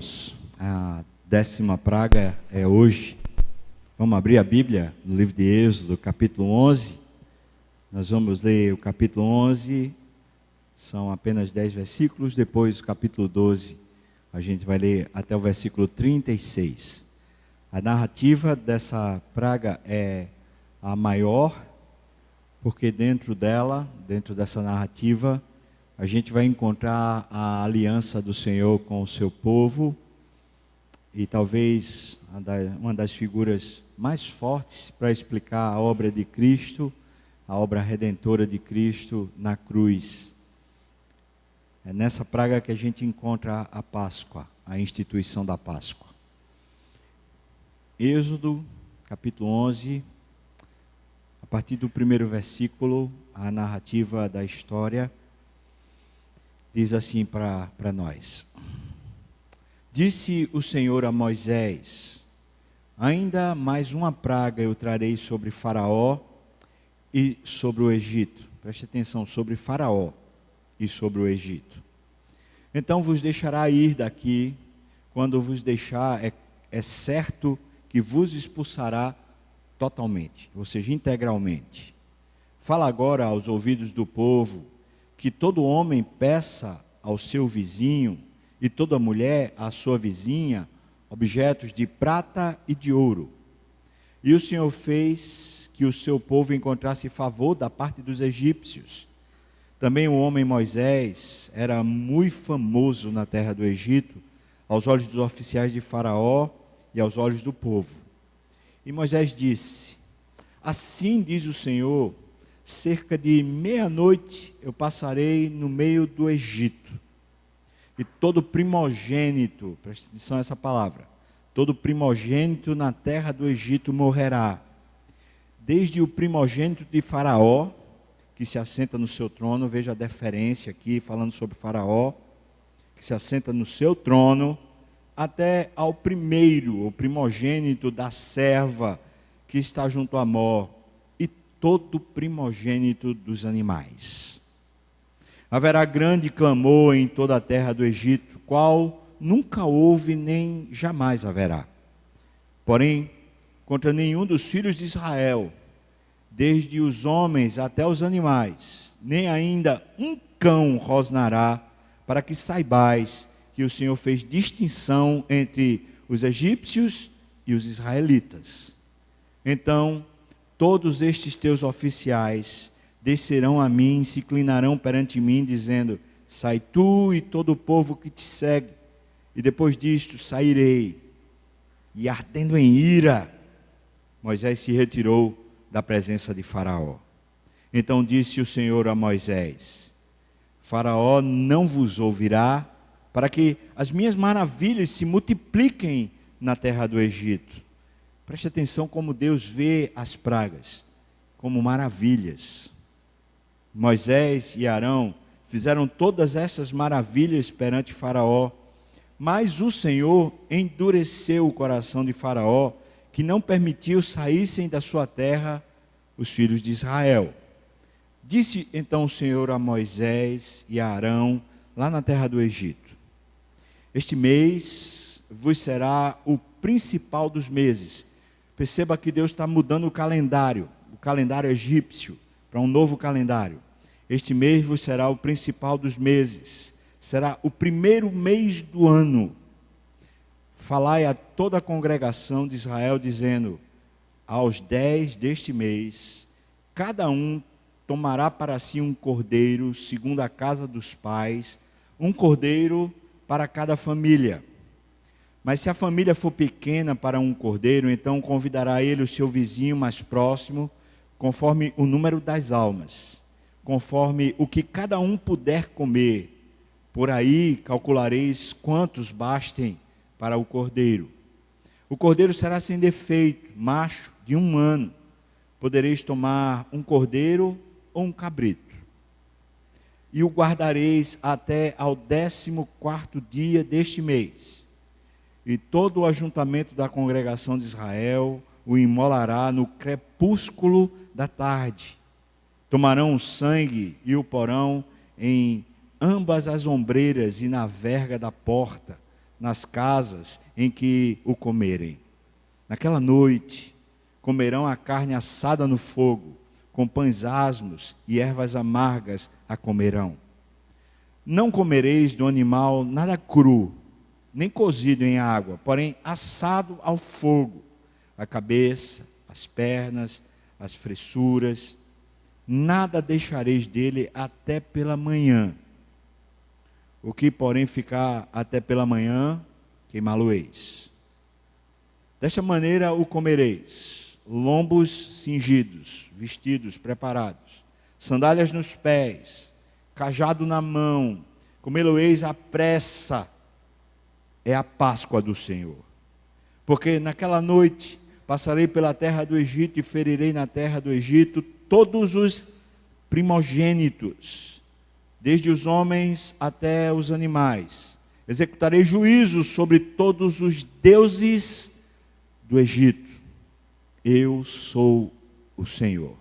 irmãos, a 10ª praga é hoje. Vamos abrir a Bíblia no livro de Êxodo, capítulo 11. Nós vamos ler o capítulo 11, são apenas 10 versículos. Depois o capítulo 12, a gente vai ler até o versículo 36. A narrativa dessa praga é a maior, porque dentro dessa narrativa, a gente vai encontrar a aliança do Senhor com o seu povo e talvez uma das figuras mais fortes para explicar a obra de Cristo, a obra redentora de Cristo na cruz. É nessa praga que a gente encontra a Páscoa, a instituição da Páscoa. Êxodo, capítulo 11, a partir do primeiro versículo, a narrativa da história diz assim para nós: Disse o Senhor a Moisés: ainda mais uma praga eu trarei sobre Faraó e sobre o Egito. Preste atenção, sobre Faraó e sobre o Egito. Então vos deixará ir daqui. Quando vos deixar, é certo que vos expulsará totalmente, ou seja, integralmente. Fala agora aos ouvidos do povo que todo homem peça ao seu vizinho e toda mulher à sua vizinha objetos de prata e de ouro. E o Senhor fez que o seu povo encontrasse favor da parte dos egípcios. Também o homem Moisés era muito famoso na terra do Egito, aos olhos dos oficiais de Faraó e aos olhos do povo. E Moisés disse: assim diz o Senhor, cerca de meia-noite eu passarei no meio do Egito, e todo primogênito, preste atenção a essa palavra, todo primogênito na terra do Egito morrerá, desde o primogênito de Faraó, que se assenta no seu trono. Veja a deferência aqui, falando sobre Faraó, que se assenta no seu trono, até ao primeiro, o primogênito da serva que está junto a Mó, todo primogênito dos animais. Haverá grande clamor em toda a terra do Egito, qual nunca houve nem jamais haverá. Porém, contra nenhum dos filhos de Israel, desde os homens até os animais, nem ainda um cão rosnará, para que saibais que o Senhor fez distinção entre os egípcios e os israelitas. Então, todos estes teus oficiais descerão a mim, se inclinarão perante mim, dizendo: sai tu e todo o povo que te segue. E depois disto sairei. E ardendo em ira, Moisés se retirou da presença de Faraó. Então disse o Senhor a Moisés: Faraó não vos ouvirá, para que as minhas maravilhas se multipliquem na terra do Egito. Preste atenção como Deus vê as pragas, como maravilhas. Moisés e Arão fizeram todas essas maravilhas perante Faraó, mas o Senhor endureceu o coração de Faraó, que não permitiu saíssem da sua terra os filhos de Israel. Disse então o Senhor a Moisés e a Arão, lá na terra do Egito: este mês vos será o principal dos meses. Perceba que Deus está mudando o calendário egípcio, para um novo calendário. Este mês vos será o principal dos meses, será o primeiro mês do ano. Falai a toda a congregação de Israel, dizendo: aos 10 deste mês, cada um tomará para si um cordeiro, segundo a casa dos pais, um cordeiro para cada família. Mas se a família for pequena para um cordeiro, então convidará ele o seu vizinho mais próximo, conforme o número das almas, conforme o que cada um puder comer. Por aí calculareis quantos bastem para o cordeiro. O cordeiro será sem defeito, macho, de 1 ano. Podereis tomar um cordeiro ou um cabrito. E o guardareis até ao 14º dia deste mês. E todo o ajuntamento da congregação de Israel o imolará no crepúsculo da tarde. Tomarão o sangue e o porão em ambas as ombreiras e na verga da porta, nas casas em que o comerem. Naquela noite, comerão a carne assada no fogo, com pães asmos e ervas amargas a comerão. Não comereis do animal nada cru, nem cozido em água, porém assado ao fogo, a cabeça, as pernas, as fressuras, nada deixareis dele até pela manhã. O que, porém, ficar até pela manhã, queimá-lo-eis. Desta maneira o comereis: lombos cingidos, vestidos preparados, sandálias nos pés, cajado na mão, comê-lo-eis à pressa. É a Páscoa do Senhor. Porque naquela noite passarei pela terra do Egito e ferirei na terra do Egito todos os primogênitos, desde os homens até os animais. Executarei juízo sobre todos os deuses do Egito. Eu sou o Senhor.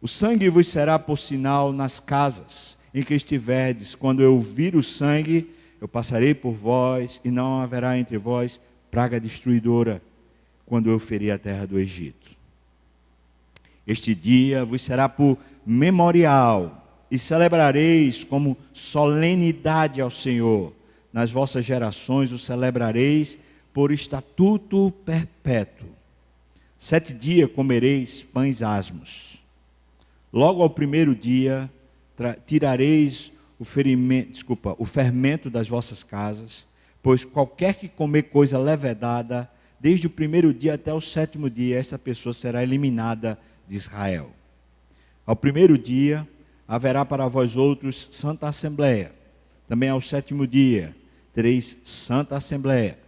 O sangue vos será por sinal nas casas em que estiverdes. Quando eu vir o sangue, eu passarei por vós, e não haverá entre vós praga destruidora, quando eu ferir a terra do Egito. Este dia vos será por memorial, e celebrareis como solenidade ao Senhor. Nas vossas gerações o celebrareis por estatuto perpétuo. 7 dias comereis pães asmos. Logo ao primeiro dia tirareis o fermento das vossas casas, pois qualquer que comer coisa levedada, desde o primeiro dia até o 7º dia, essa pessoa será eliminada de Israel. Ao primeiro dia haverá para vós outros santa assembleia. Também ao 7º dia tereis santa assembleia.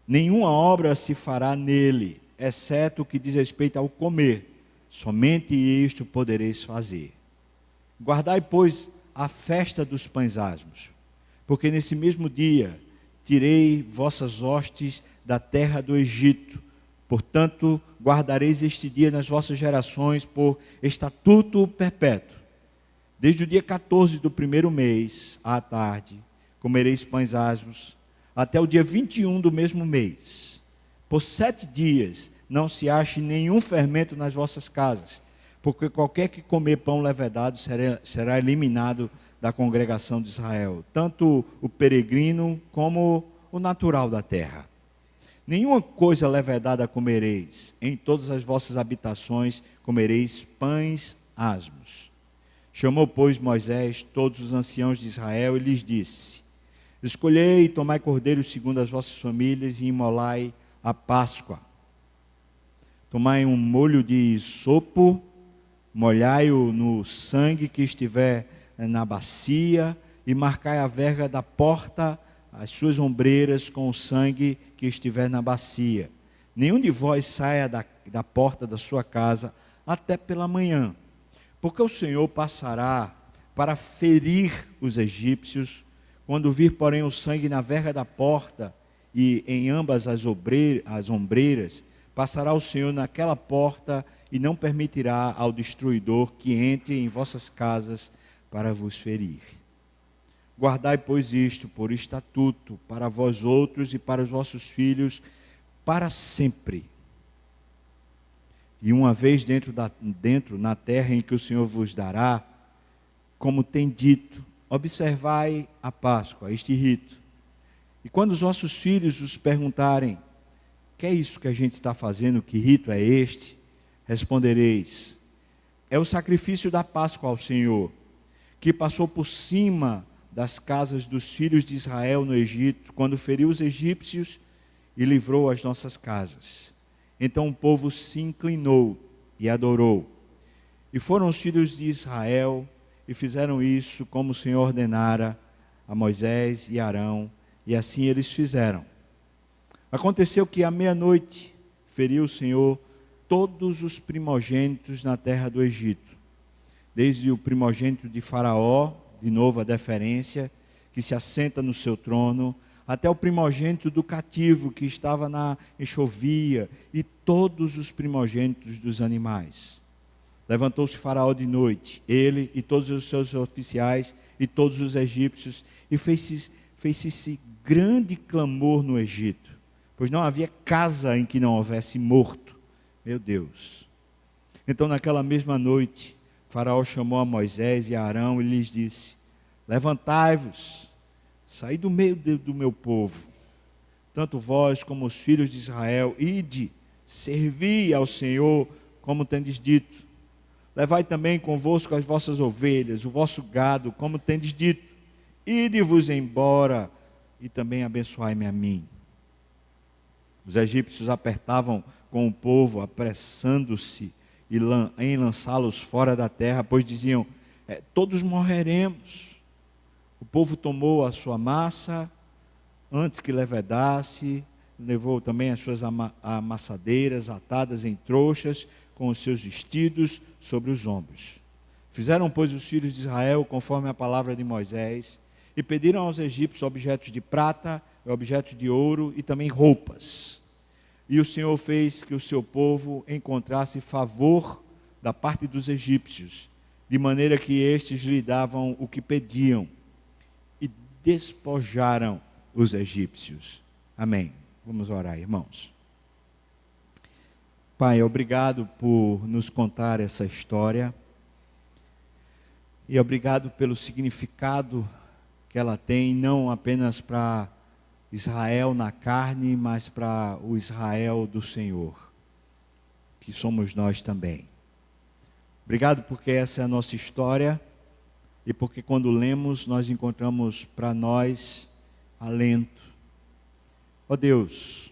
Nenhuma obra se fará nele, exceto o que diz respeito ao comer. Somente isto podereis fazer. Guardai, pois, a festa dos pães asmos, porque nesse mesmo dia tirei vossas hostes da terra do Egito. Portanto, guardareis este dia nas vossas gerações por estatuto perpétuo. Desde o dia 14 do primeiro mês, à tarde, comereis pães asmos, até o dia 21 do mesmo mês. Por 7 dias não se ache nenhum fermento nas vossas casas, porque qualquer que comer pão levedado será eliminado da congregação de Israel, tanto o peregrino como o natural da terra. Nenhuma coisa levedada comereis, em todas as vossas habitações comereis pães asmos. Chamou, pois, Moisés todos os anciãos de Israel e lhes disse: escolhei e tomai cordeiros segundo as vossas famílias e imolai a Páscoa. Tomai um molho de isopo, molhai-o no sangue que estiver na bacia e marcai a verga da porta, as suas ombreiras com o sangue que estiver na bacia. Nenhum de vós saia da porta da sua casa até pela manhã, porque o Senhor passará para ferir os egípcios. Quando vir, porém, o sangue na verga da porta e em ambas as ombreiras, passará o Senhor naquela porta e não permitirá ao destruidor que entre em vossas casas para vos ferir. Guardai, pois, isto por estatuto para vós outros e para os vossos filhos para sempre. E uma vez dentro na terra em que o Senhor vos dará, como tem dito, observai a Páscoa, este rito. E quando os vossos filhos vos perguntarem: que é isso que a gente está fazendo, que rito é este? Respondereis: é o sacrifício da Páscoa ao Senhor, que passou por cima das casas dos filhos de Israel no Egito, quando feriu os egípcios e livrou as nossas casas. Então o povo se inclinou e adorou. E foram os filhos de Israel e fizeram isso como o Senhor ordenara a Moisés e Arão, e assim eles fizeram. Aconteceu que à meia-noite feriu o Senhor todos os primogênitos na terra do Egito, desde o primogênito de Faraó, de novo a deferência, que se assenta no seu trono, até o primogênito do cativo que estava na enxovia, e todos os primogênitos dos animais. Levantou-se Faraó de noite, ele e todos os seus oficiais e todos os egípcios, e fez-se grande clamor no Egito, pois não havia casa em que não houvesse morto. Meu Deus! Então, naquela mesma noite, Faraó chamou a Moisés e a Arão e lhes disse: levantai-vos, saí do meio do meu povo, tanto vós como os filhos de Israel, ide, servi ao Senhor, como tendes dito. Levai também convosco as vossas ovelhas, o vosso gado, como tendes dito. Ide-vos embora e também abençoai-me a mim. Os egípcios apertavam com o povo, apressando-se em lançá-los fora da terra, pois diziam: todos morreremos. O povo tomou a sua massa, antes que levedasse, levou também as suas amassadeiras atadas em trouxas, com os seus vestidos sobre os ombros. Fizeram, pois, os filhos de Israel conforme a palavra de Moisés, e pediram aos egípcios objetos de prata, objetos de ouro e também roupas. E o Senhor fez que o seu povo encontrasse favor da parte dos egípcios, de maneira que estes lhe davam o que pediam, e despojaram os egípcios. Amém. Vamos orar, irmãos. Pai, obrigado por nos contar essa história, e obrigado pelo significado que ela tem, não apenas para Israel na carne, mas para o Israel do Senhor, que somos nós também. Obrigado porque essa é a nossa história, e porque quando lemos nós encontramos para nós alento. Ó Deus,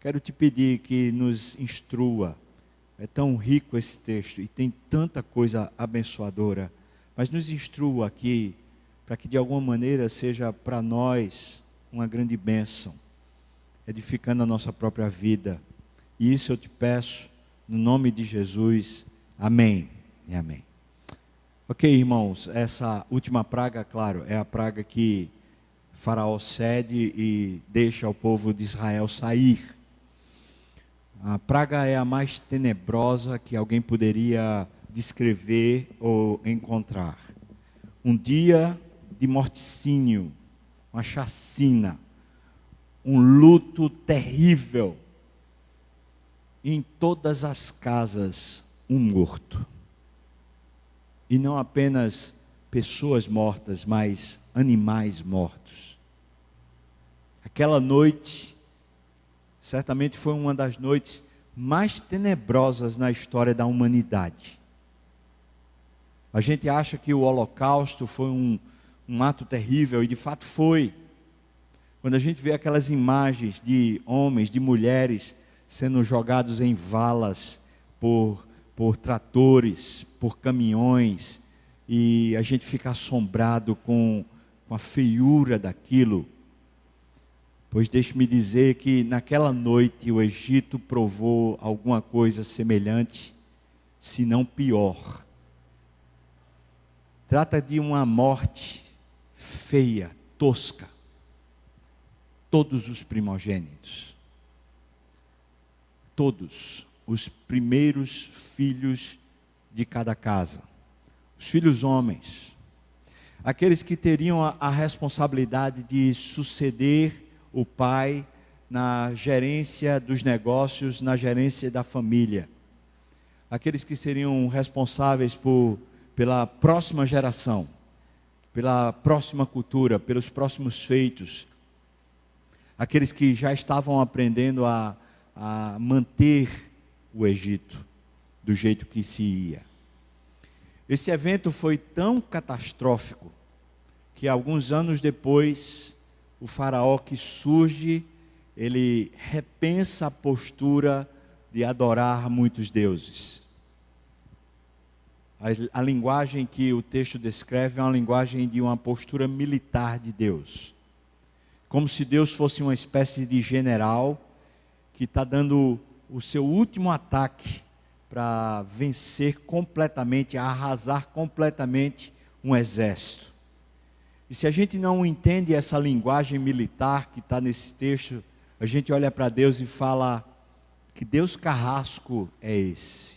quero te pedir que nos instrua. É tão rico esse texto e tem tanta coisa abençoadora, mas nos instrua aqui, para que de alguma maneira seja para nós uma grande bênção, edificando a nossa própria vida. E isso eu te peço, no nome de Jesus. Amém e amém. Ok, irmãos, essa última praga, claro, é a praga que Faraó cede e deixa o povo de Israel sair. A praga é a mais tenebrosa que alguém poderia descrever ou encontrar. Um dia de morticínio, uma chacina, um luto terrível. Em todas as casas, um morto. E não apenas pessoas mortas, mas animais mortos. Aquela noite, certamente foi uma das noites mais tenebrosas na história da humanidade. A gente acha que o Holocausto foi um ato terrível, e de fato foi. Quando a gente vê aquelas imagens de homens, de mulheres sendo jogados em valas por tratores, por caminhões, e a gente fica assombrado com a feiura daquilo. Pois deixe-me dizer que naquela noite o Egito provou alguma coisa semelhante, se não pior. Trata de uma morte feia, tosca. Todos os primogênitos, todos os primeiros filhos de cada casa, os filhos homens, aqueles que teriam a responsabilidade de suceder o pai na gerência dos negócios, na gerência da família, aqueles que seriam responsáveis pela próxima geração, pela próxima cultura, pelos próximos feitos, aqueles que já estavam aprendendo a manter o Egito do jeito que se ia. Esse evento foi tão catastrófico que alguns anos depois, o faraó que surge, ele repensa a postura de adorar muitos deuses. A linguagem que o texto descreve é uma linguagem de uma postura militar de Deus. Como se Deus fosse uma espécie de general que está dando o seu último ataque para vencer completamente, arrasar completamente um exército. E se a gente não entende essa linguagem militar que está nesse texto, a gente olha para Deus e fala: que Deus carrasco é esse?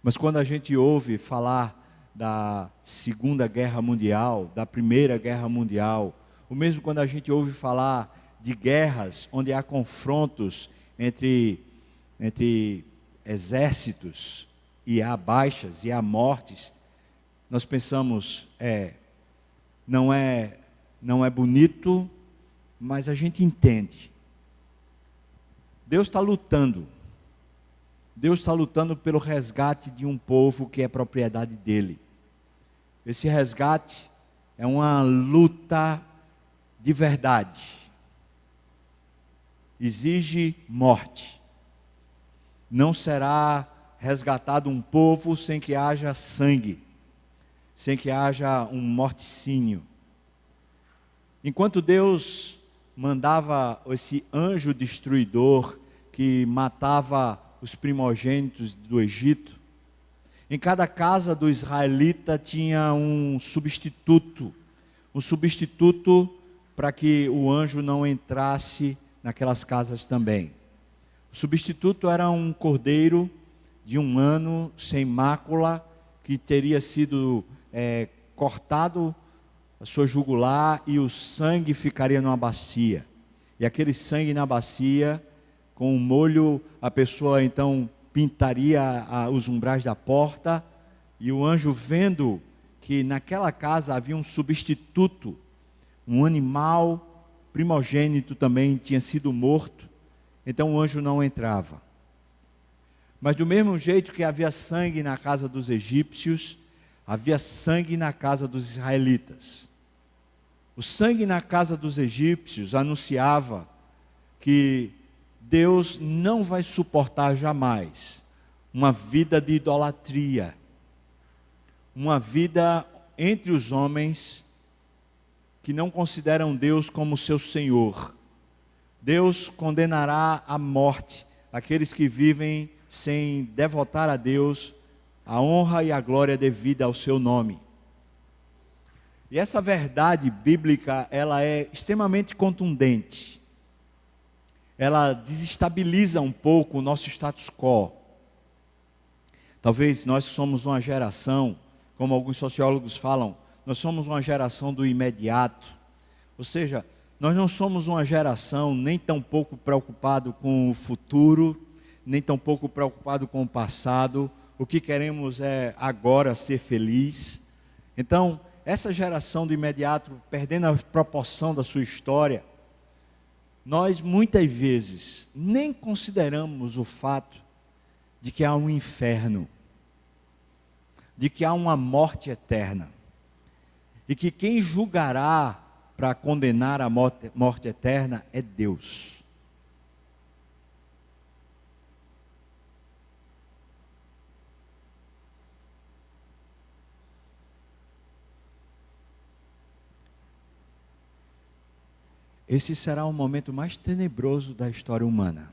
Mas quando a gente ouve falar da Segunda Guerra Mundial, da Primeira Guerra Mundial, ou mesmo quando a gente ouve falar de guerras onde há confrontos entre exércitos, e há baixas, e há mortes, nós pensamos, não é bonito, mas a gente entende. Deus está lutando. Deus está lutando pelo resgate de um povo que é propriedade dele. Esse resgate é uma luta de verdade. Exige morte. Não será resgatado um povo sem que haja sangue, sem que haja um morticínio. Enquanto Deus mandava esse anjo destruidor que matava os primogênitos do Egito, em cada casa do israelita tinha um substituto para que o anjo não entrasse naquelas casas também. O substituto era um cordeiro de 1 ano, sem mácula, que teria sido cortado a sua jugular e o sangue ficaria numa bacia. E aquele sangue na bacia, com o molho, a pessoa então pintaria os umbrais da porta, e o anjo, vendo que naquela casa havia um substituto, um animal primogênito também tinha sido morto, então o anjo não entrava. Mas do mesmo jeito que havia sangue na casa dos egípcios, havia sangue na casa dos israelitas. O sangue na casa dos egípcios anunciava que Deus não vai suportar jamais uma vida de idolatria, uma vida entre os homens que não consideram Deus como seu Senhor. Deus condenará à morte aqueles que vivem sem devotar a Deus a honra e a glória devida ao seu nome. E essa verdade bíblica, ela é extremamente contundente. Ela desestabiliza um pouco o nosso status quo. Talvez nós somos uma geração, como alguns sociólogos falam, nós somos uma geração do imediato. Ou seja, nós não somos uma geração nem tão pouco preocupado com o futuro, nem tão pouco preocupado com o passado. O que queremos é agora ser feliz. Então, essa geração do imediato, perdendo a proporção da sua história, nós muitas vezes nem consideramos o fato de que há um inferno, de que há uma morte eterna, e que quem julgará para condenar a morte eterna é Deus. Esse será o momento mais tenebroso da história humana.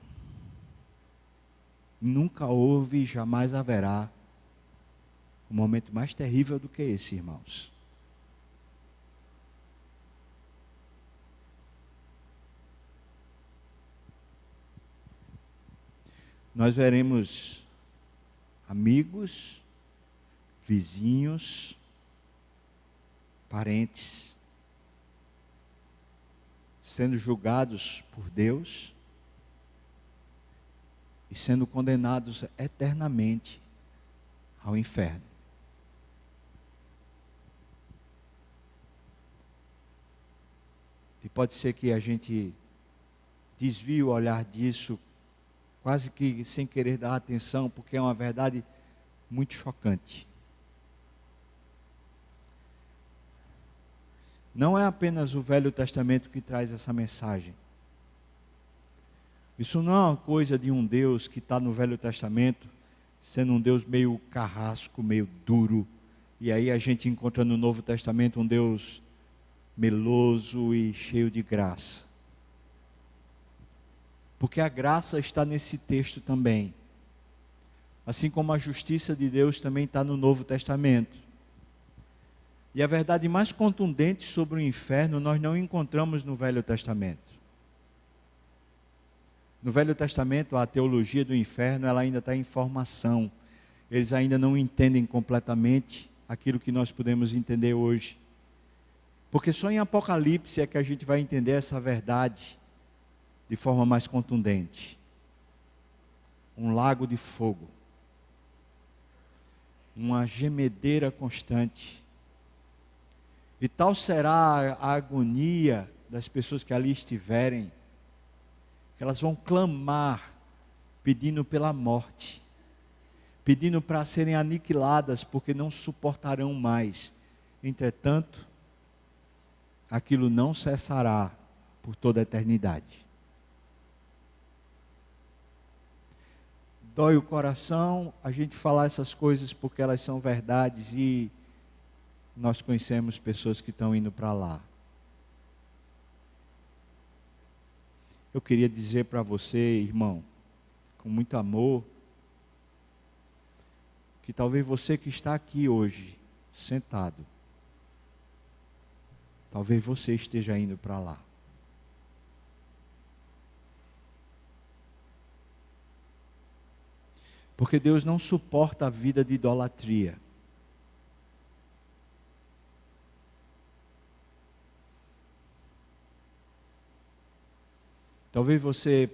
Nunca houve e jamais haverá um momento mais terrível do que esse, irmãos. Nós veremos amigos, vizinhos, parentes, sendo julgados por Deus e sendo condenados eternamente ao inferno. E pode ser que a gente desvie o olhar disso, quase que sem querer dar atenção, porque é uma verdade muito chocante. Não é apenas o Velho Testamento que traz essa mensagem. Isso não é uma coisa de um Deus que está no Velho Testamento, sendo um Deus meio carrasco, meio duro, e aí a gente encontra no Novo Testamento um Deus meloso e cheio de graça. Porque a graça está nesse texto também. Assim como a justiça de Deus também está no Novo Testamento. E a verdade mais contundente sobre o inferno nós não encontramos no Velho Testamento. No Velho Testamento, a teologia do inferno ela ainda está em formação. Eles ainda não entendem completamente aquilo que nós podemos entender hoje. Porque só em Apocalipse é que a gente vai entender essa verdade de forma mais contundente. Um lago de fogo, uma gemedeira constante. E tal será a agonia das pessoas que ali estiverem, que elas vão clamar, pedindo pela morte, pedindo para serem aniquiladas, porque não suportarão mais. Entretanto, aquilo não cessará por toda a eternidade. Dói o coração a gente falar essas coisas porque elas são verdades e nós conhecemos pessoas que estão indo para lá. Eu queria dizer para você, irmão, com muito amor, que talvez você que está aqui hoje, sentado, talvez você esteja indo para lá. Porque Deus não suporta a vida de idolatria. Talvez você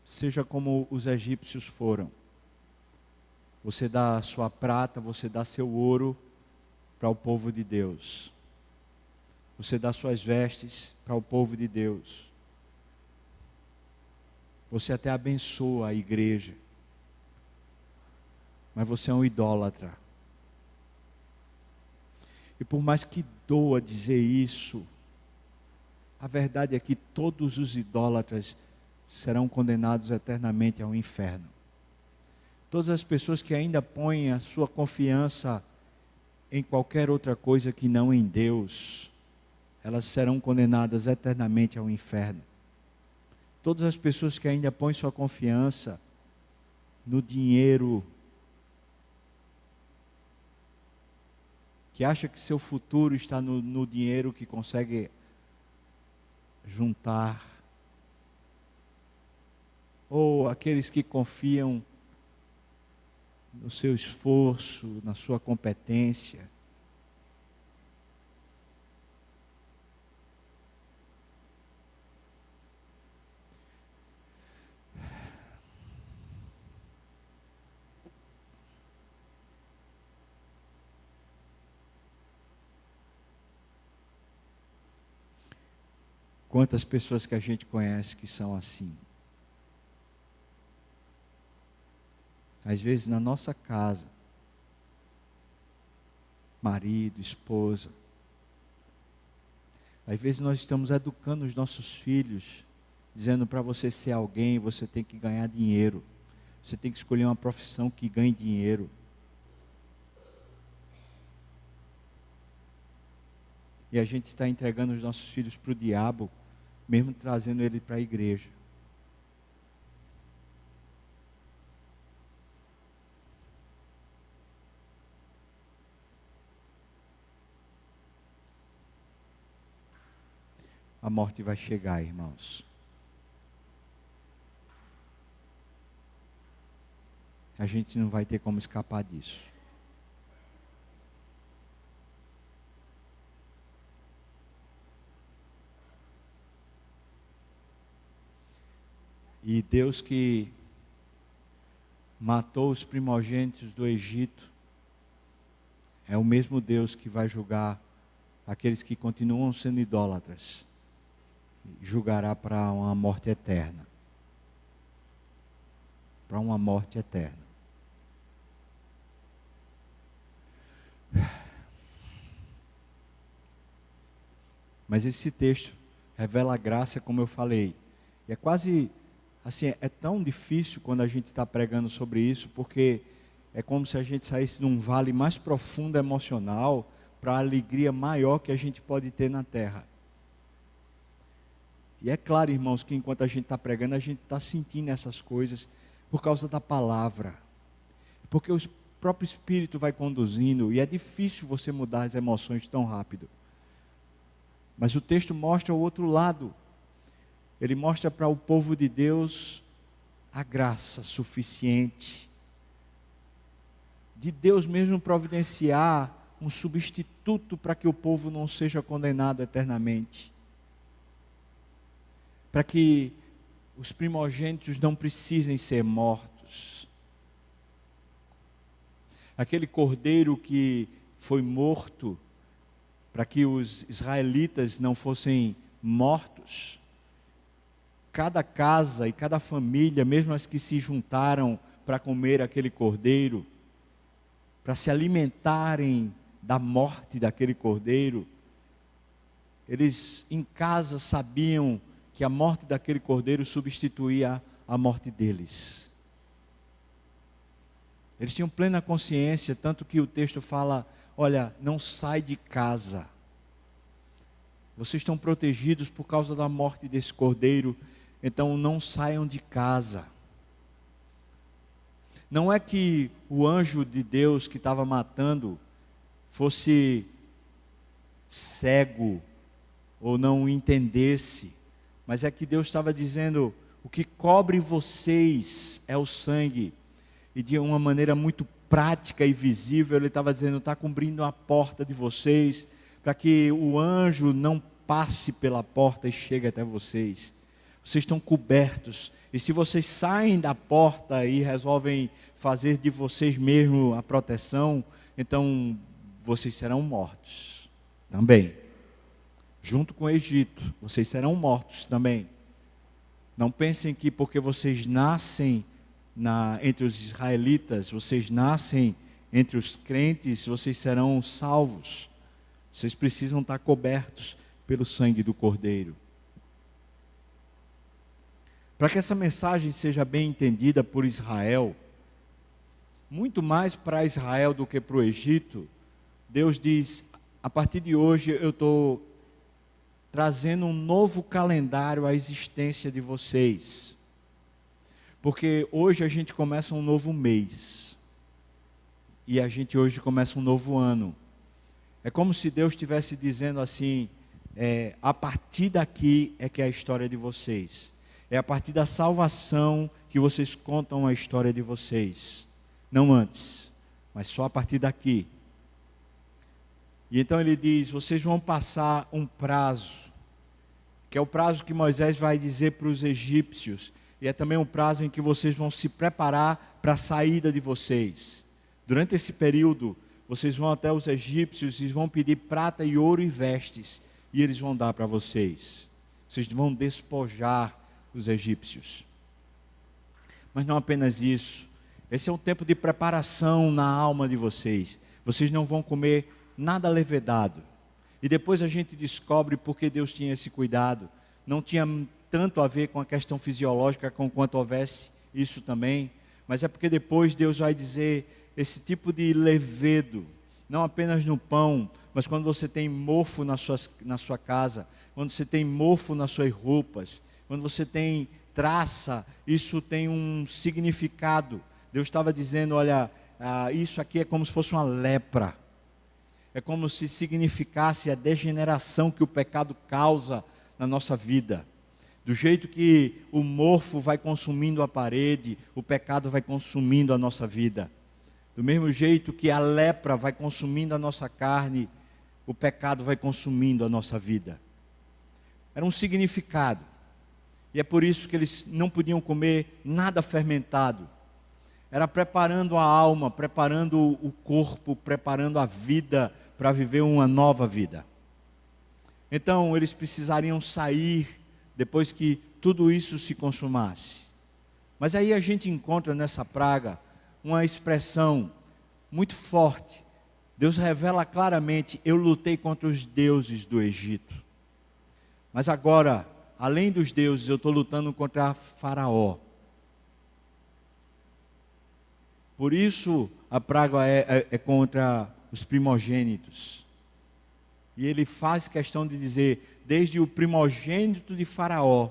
seja como os egípcios foram. Você dá a sua prata, você dá seu ouro para o povo de Deus. Você dá suas vestes para o povo de Deus. Você até abençoa a igreja. Mas você é um idólatra. E por mais que doa dizer isso, a verdade é que todos os idólatras serão condenados eternamente ao inferno. Todas as pessoas que ainda põem a sua confiança em qualquer outra coisa que não em Deus, elas serão condenadas eternamente ao inferno. Todas as pessoas que ainda põem sua confiança no dinheiro, que acha que seu futuro está no dinheiro que consegue juntar, ou aqueles que confiam no seu esforço, na sua competência. Quantas pessoas que a gente conhece que são assim? Às vezes na nossa casa, marido, esposa. Às vezes nós estamos educando os nossos filhos, dizendo para você ser alguém, você tem que ganhar dinheiro. Você tem que escolher uma profissão que ganhe dinheiro. E a gente está entregando os nossos filhos para o diabo, mesmo trazendo ele para a igreja. A morte vai chegar, irmãos. A gente não vai ter como escapar disso. E Deus que matou os primogênitos do Egito, é o mesmo Deus que vai julgar aqueles que continuam sendo idólatras. Julgará para uma morte eterna. Para uma morte eterna. Mas esse texto revela a graça, como eu falei. E é quase assim, é tão difícil quando a gente está pregando sobre isso, porque é como se a gente saísse de um vale mais profundo emocional para a alegria maior que a gente pode ter na terra. E é claro, irmãos, que enquanto a gente está pregando, a gente está sentindo essas coisas por causa da palavra. Porque o próprio Espírito vai conduzindo, e é difícil você mudar as emoções tão rápido. Mas o texto mostra o outro lado. Ele mostra para o povo de Deus a graça suficiente de Deus mesmo providenciar um substituto para que o povo não seja condenado eternamente. Para que os primogênitos não precisem ser mortos. Aquele cordeiro que foi morto para que os israelitas não fossem mortos. Cada casa e cada família, mesmo as que se juntaram para comer aquele cordeiro, para se alimentarem da morte daquele cordeiro, eles em casa sabiam que a morte daquele cordeiro substituía a morte deles. Eles tinham plena consciência, tanto que o texto fala, olha, não sai de casa. Vocês estão protegidos por causa da morte desse cordeiro, então não saiam de casa. Não é que o anjo de Deus que estava matando fosse cego ou não entendesse, mas é que Deus estava dizendo, o que cobre vocês é o sangue. E de uma maneira muito prática e visível, ele estava dizendo, está cobrindo a porta de vocês, para que o anjo não passe pela porta e chegue até vocês. Vocês estão cobertos, e se vocês saem da porta e resolvem fazer de vocês mesmos a proteção, então vocês serão mortos também. Junto com o Egito, vocês serão mortos também. Não pensem que porque vocês nascem entre os israelitas, vocês nascem entre os crentes, vocês serão salvos. Vocês precisam estar cobertos pelo sangue do Cordeiro. Para que essa mensagem seja bem entendida por Israel, muito mais para Israel do que para o Egito, Deus diz, a partir de hoje eu estou trazendo um novo calendário à existência de vocês. Porque hoje a gente começa um novo mês. E a gente hoje começa um novo ano. É como se Deus estivesse dizendo assim, a partir daqui é que é a história de vocês. É a partir da salvação que vocês contam a história de vocês. Não antes, mas só a partir daqui. E então ele diz, vocês vão passar um prazo, que é o prazo que Moisés vai dizer para os egípcios, e é também um prazo em que vocês vão se preparar para a saída de vocês. Durante esse período, vocês vão até os egípcios e vão pedir prata e ouro e vestes, e eles vão dar para vocês. Vocês vão despojar os egípcios. Mas não apenas isso, esse é um tempo de preparação na alma de vocês. Vocês não vão comer nada levedado. E depois a gente descobre porque Deus tinha esse cuidado. Não tinha tanto a ver com a questão fisiológica, com quanto houvesse isso também, mas é porque depois Deus vai dizer, esse tipo de levedo, não apenas no pão, mas quando você tem mofo na sua casa, quando você tem mofo nas suas roupas, quando você tem traça, isso tem um significado. Deus estava dizendo, olha, isso aqui é como se fosse uma lepra, é como se significasse a degeneração que o pecado causa na nossa vida. Do jeito que o mofo vai consumindo a parede, o pecado vai consumindo a nossa vida. Do mesmo jeito que a lepra vai consumindo a nossa carne, o pecado vai consumindo a nossa vida. Era um significado. E é por isso que eles não podiam comer nada fermentado. Era preparando a alma, preparando o corpo, preparando a vida para viver uma nova vida. Então eles precisariam sair depois que tudo isso se consumasse. Mas aí a gente encontra nessa praga uma expressão muito forte. Deus revela claramente, eu lutei contra os deuses do Egito. Mas agora, além dos deuses, eu estou lutando contra Faraó. Por isso a praga é contra os primogênitos. E ele faz questão de dizer, desde o primogênito de Faraó,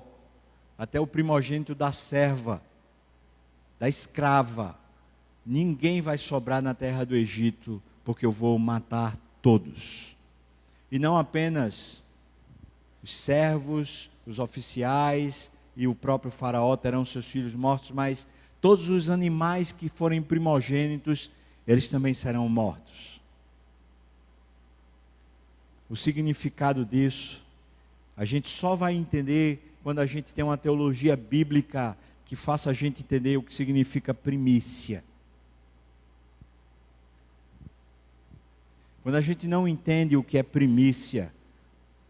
até o primogênito da serva, da escrava, ninguém vai sobrar na terra do Egito, porque eu vou matar todos. E não apenas os servos, os oficiais e o próprio Faraó terão seus filhos mortos, mas todos os animais que forem primogênitos, eles também serão mortos. o significado disso, a gente só vai entender quando a gente tem uma teologia bíblica que faça a gente entender o que significa primícia. Quando a gente não entende o que é primícia,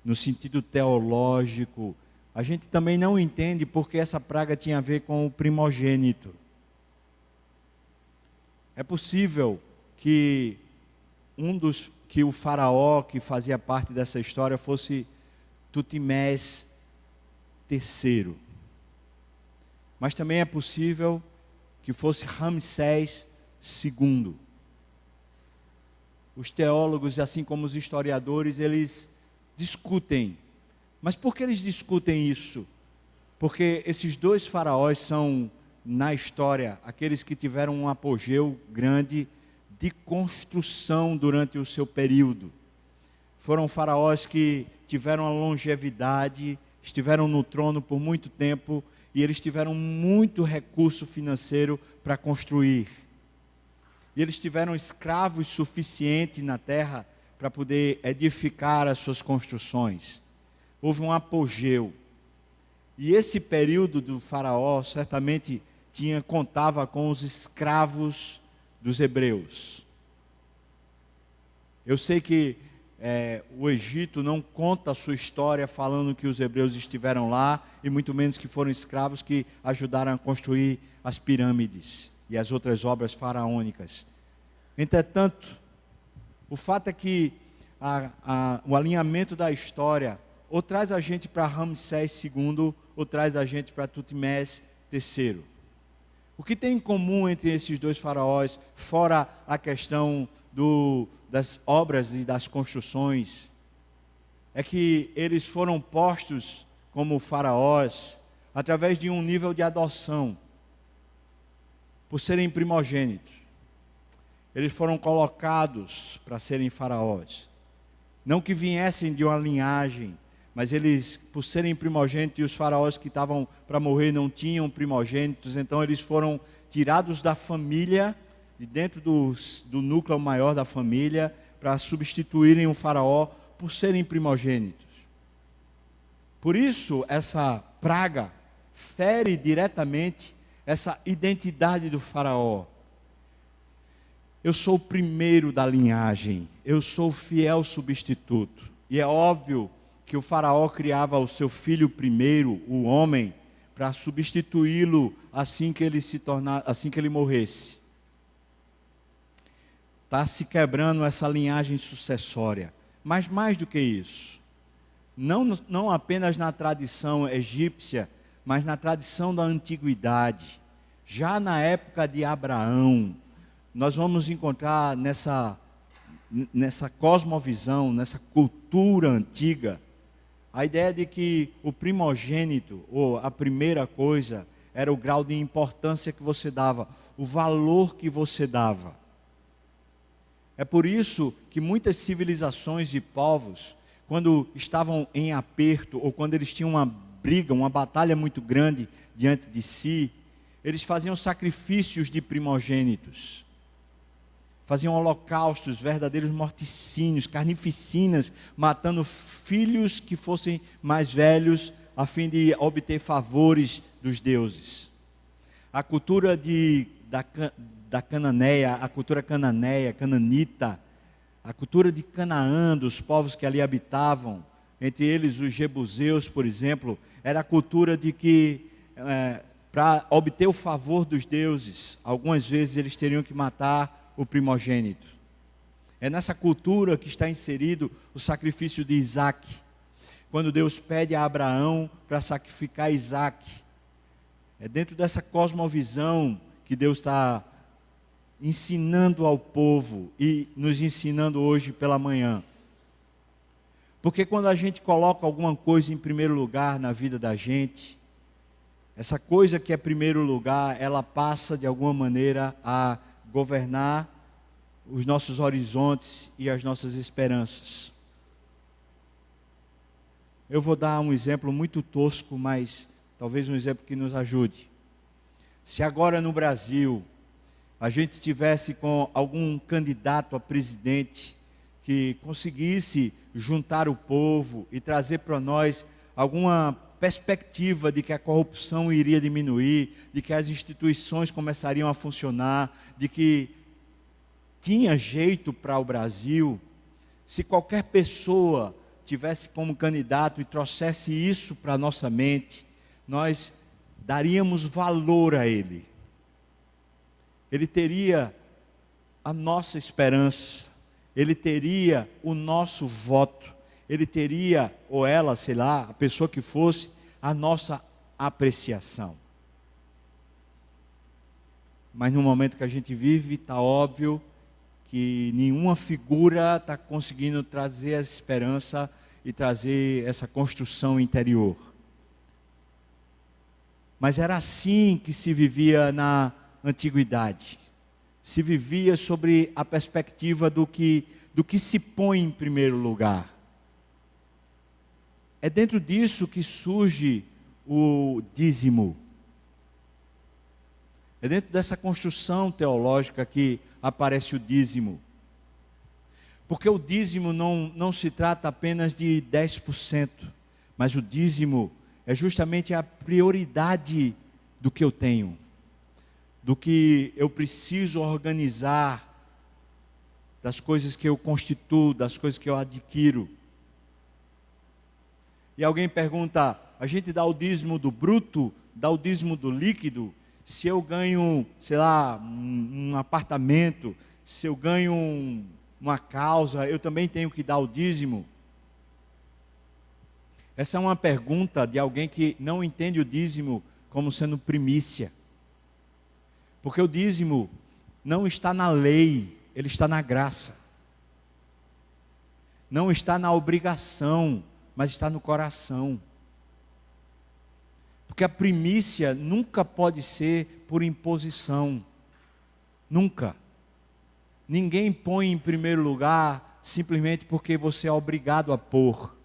no sentido teológico, a gente também não entende porque essa praga tinha a ver com o primogênito. É possível que que o faraó que fazia parte dessa história fosse Tutimés III. Mas também é possível que fosse Ramsés II. Os teólogos, assim como os historiadores, eles discutem. Mas por que eles discutem isso? Porque esses dois faraós são, na história, aqueles que tiveram um apogeu grande de construção durante o seu período. Foram faraós que tiveram a longevidade, estiveram no trono por muito tempo e eles tiveram muito recurso financeiro para construir. E eles tiveram escravos suficientes na terra para poder edificar as suas construções. Houve um apogeu. E esse período do faraó certamente contava com os escravos dos hebreus. Eu sei que o Egito não conta a sua história falando que os hebreus estiveram lá, e muito menos que foram escravos que ajudaram a construir as pirâmides e as outras obras faraônicas. Entretanto, o fato é que o alinhamento da história ou traz a gente para Ramsés II, ou traz a gente para Tutimés III. O que tem em comum entre esses dois faraós, fora a questão das obras e das construções, é que eles foram postos como faraós através de um nível de adoção, por serem primogênitos. Eles foram colocados para serem faraós. Não que viessem de uma linhagem, mas eles, por serem primogênitos, e os faraós que estavam para morrer não tinham primogênitos, então eles foram tirados da família, de dentro do núcleo maior da família, para substituírem o faraó por serem primogênitos. Por isso, essa praga fere diretamente essa identidade do faraó. Eu sou o primeiro da linhagem, eu sou o fiel substituto. E é óbvio que o faraó criava o seu filho primeiro, o homem, para substituí-lo assim que ele morresse. Está se quebrando essa linhagem sucessória. Mas mais do que isso, não apenas na tradição egípcia, mas na tradição da antiguidade. Já na época de Abraão, nós vamos encontrar nessa cosmovisão, nessa cultura antiga, a ideia de que o primogênito, ou a primeira coisa, era o grau de importância que você dava, o valor que você dava. É por isso que muitas civilizações e povos, quando estavam em aperto, ou quando eles tinham uma briga, uma batalha muito grande diante de si, eles faziam sacrifícios de primogênitos. Faziam holocaustos, verdadeiros morticínios, carnificinas, matando filhos que fossem mais velhos, a fim de obter favores dos deuses. A cultura da Cananeia, a cultura cananeia, cananita, a cultura de Canaã, dos povos que ali habitavam, entre eles os jebuseus, por exemplo, era a cultura de que, para obter o favor dos deuses, algumas vezes eles teriam que matar o primogênito. É nessa cultura que está inserido o sacrifício de Isaac. Quando Deus pede a Abraão para sacrificar Isaac, é dentro dessa cosmovisão que Deus está ensinando ao povo e nos ensinando hoje pela manhã. Porque quando a gente coloca alguma coisa em primeiro lugar na vida da gente, essa coisa que é primeiro lugar, ela passa de alguma maneira a governar os nossos horizontes e as nossas esperanças. Eu vou dar um exemplo muito tosco, mas talvez um exemplo que nos ajude. Se agora no Brasil a gente tivesse com algum candidato a presidente que conseguisse juntar o povo e trazer para nós alguma perspectiva de que a corrupção iria diminuir, de que as instituições começariam a funcionar, de que tinha jeito para o Brasil. Se qualquer pessoa tivesse como candidato e trouxesse isso para a nossa mente, nós daríamos valor a ele. Ele teria a nossa esperança, ele teria o nosso voto, ele teria, ou ela, sei lá, a pessoa que fosse, a nossa apreciação. Mas no momento que a gente vive, está óbvio que nenhuma figura está conseguindo trazer a esperança e trazer essa construção interior. Mas era assim que se vivia na antiguidade. Se vivia sobre a perspectiva do que se põe em primeiro lugar. É dentro disso que surge o dízimo. É dentro dessa construção teológica que aparece o dízimo. Porque o dízimo não se trata apenas de 10%, mas o dízimo é justamente a prioridade do que eu tenho, do que eu preciso organizar, das coisas que eu constituo, das coisas que eu adquiro. E alguém pergunta, a gente dá o dízimo do bruto, dá o dízimo do líquido? Se eu ganho, sei lá, um apartamento, se eu ganho uma causa, eu também tenho que dar o dízimo? Essa é uma pergunta de alguém que não entende o dízimo como sendo primícia. Porque o dízimo não está na lei, ele está na graça. Não está na obrigação, mas está no coração. Porque a primícia nunca pode ser por imposição. Nunca. Ninguém põe em primeiro lugar simplesmente porque você é obrigado a pôr.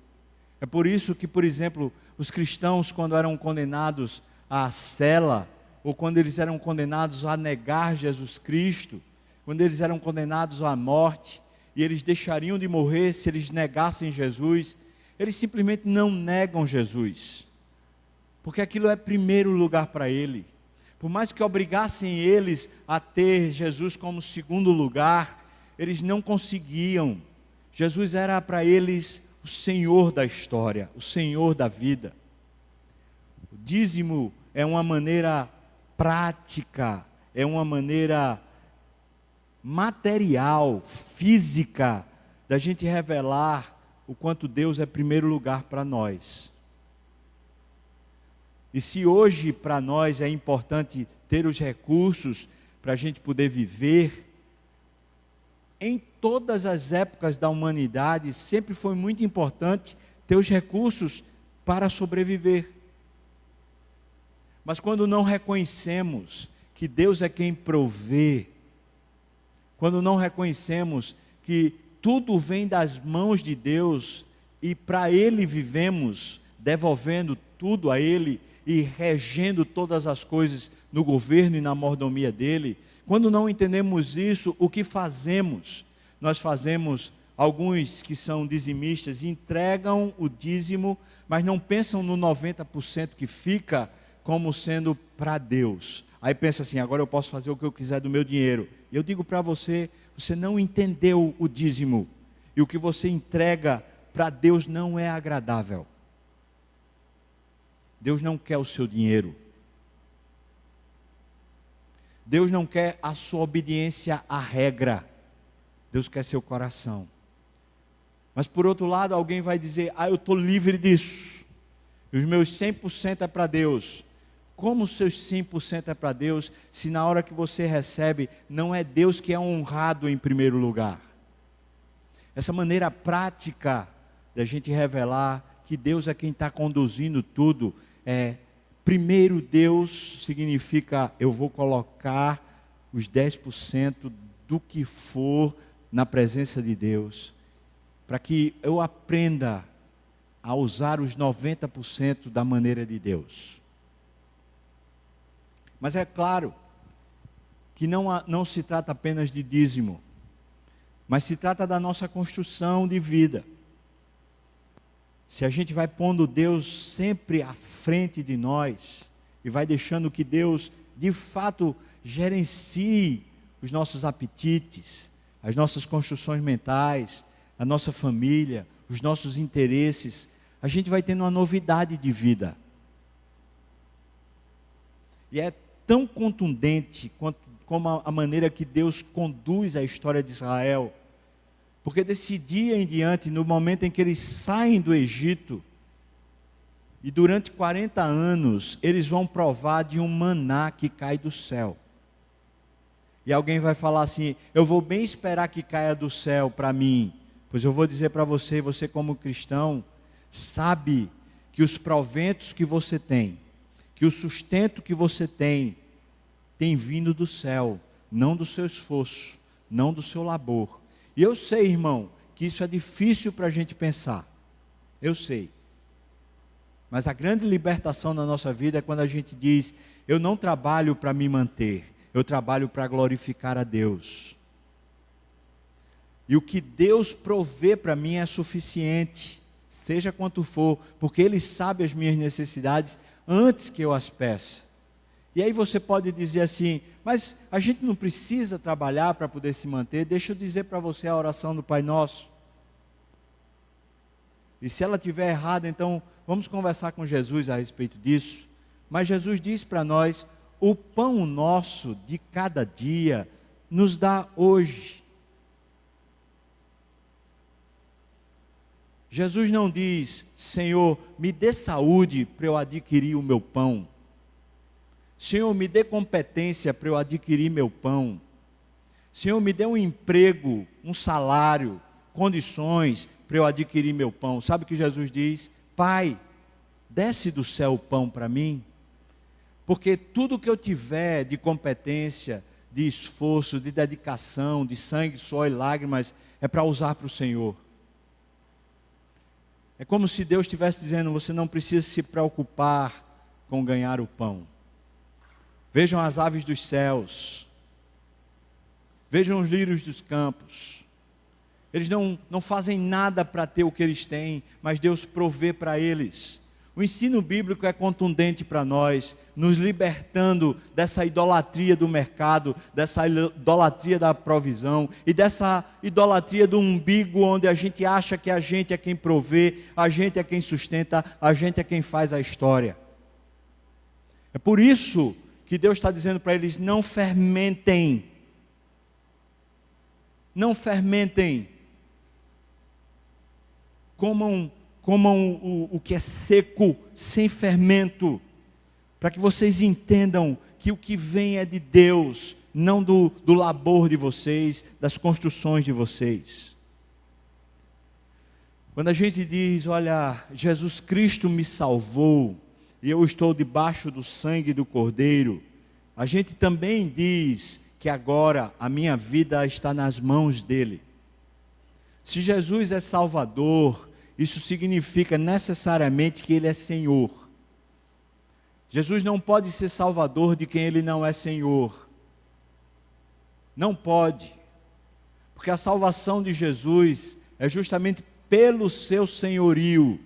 É por isso que, por exemplo, os cristãos, quando eram condenados à cela, ou quando eles eram condenados a negar Jesus Cristo, quando eles eram condenados à morte, e eles deixariam de morrer se eles negassem Jesus, eles simplesmente não negam Jesus, porque aquilo é primeiro lugar para ele. Por mais que obrigassem eles a ter Jesus como segundo lugar, eles não conseguiam. Jesus era para eles o Senhor da história, o Senhor da vida. O dízimo é uma maneira prática, é uma maneira material, física, da gente revelar o quanto Deus é primeiro lugar para nós. E se hoje para nós é importante ter os recursos para a gente poder viver, em todas as épocas da humanidade sempre foi muito importante ter os recursos para sobreviver. Mas quando não reconhecemos que Deus é quem provê, quando não reconhecemos que tudo vem das mãos de Deus e para Ele vivemos, devolvendo tudo a Ele e regendo todas as coisas no governo e na mordomia dEle, quando não entendemos isso, o que fazemos? Nós fazemos, alguns que são dizimistas, entregam o dízimo, mas não pensam no 90% que fica como sendo para Deus. Aí pensa assim, agora eu posso fazer o que eu quiser do meu dinheiro. Eu digo para você, você não entendeu o dízimo. E o que você entrega para Deus não é agradável. Deus não quer o seu dinheiro. Deus não quer a sua obediência à regra. Deus quer seu coração. Mas por outro lado, alguém vai dizer, eu estou livre disso. E os meus 100% é para Deus. Como os seus 100% é para Deus, se na hora que você recebe, não é Deus que é honrado em primeiro lugar? Essa maneira prática da gente revelar que Deus é quem está conduzindo tudo, primeiro Deus significa, eu vou colocar os 10% do que for na presença de Deus, para que eu aprenda a usar os 90% da maneira de Deus. Mas é claro que não se trata apenas de dízimo. mas se trata da nossa construção de vida. Se a gente vai pondo Deus sempre à frente de nós, e vai deixando que Deus, de fato, gerencie os nossos apetites, as nossas construções mentais, a nossa família, os nossos interesses, a gente vai tendo uma novidade de vida. E é tão contundente como a maneira que Deus conduz a história de Israel. Porque desse dia em diante, no momento em que eles saem do Egito, e durante 40 anos, eles vão provar de um maná que cai do céu. E alguém vai falar assim: eu vou bem esperar que caia do céu para mim. Pois eu vou dizer para você, você como cristão, sabe que os proventos que você tem, que o sustento que você tem vindo do céu, não do seu esforço, não do seu labor. E eu sei, irmão, que isso é difícil para a gente pensar. Eu sei. Mas a grande libertação na nossa vida é quando a gente diz: eu não trabalho para me manter, eu trabalho para glorificar a Deus. E o que Deus provê para mim é suficiente, seja quanto for, porque Ele sabe as minhas necessidades antes que eu as peça. E aí você pode dizer assim: mas a gente não precisa trabalhar para poder se manter. Deixa eu dizer para você a oração do Pai Nosso. E se ela estiver errada, então vamos conversar com Jesus a respeito disso. Mas Jesus diz para nós: o pão nosso de cada dia nos dá hoje. Jesus não diz: Senhor, me dê saúde para eu adquirir o meu pão. Senhor, me dê competência para eu adquirir meu pão. Senhor, me dê um emprego, um salário, condições para eu adquirir meu pão. Sabe o que Jesus diz? Pai, desce do céu o pão para mim, porque tudo que eu tiver de competência, de esforço, de dedicação, de sangue, suor e lágrimas, é para usar para o Senhor. É como se Deus estivesse dizendo: você não precisa se preocupar com ganhar o pão. Vejam as aves dos céus, vejam os lírios dos campos. Eles não fazem nada para ter o que eles têm, mas Deus provê para eles. O ensino bíblico é contundente para nós, nos libertando dessa idolatria do mercado, dessa idolatria da provisão e dessa idolatria do umbigo, onde a gente acha que a gente é quem provê, a gente é quem sustenta, a gente é quem faz a história. É por isso que Deus está dizendo para eles: não fermentem. Não fermentem. Comam o que é seco, sem fermento, para que vocês entendam que o que vem é de Deus, não do labor de vocês, das construções de vocês. Quando a gente diz: olha, Jesus Cristo me salvou, e eu estou debaixo do sangue do Cordeiro, a gente também diz que agora a minha vida está nas mãos dele. Se Jesus é Salvador, isso significa necessariamente que Ele é Senhor. Jesus não pode ser Salvador de quem Ele não é Senhor. Não pode. Porque a salvação de Jesus é justamente pelo seu senhorio.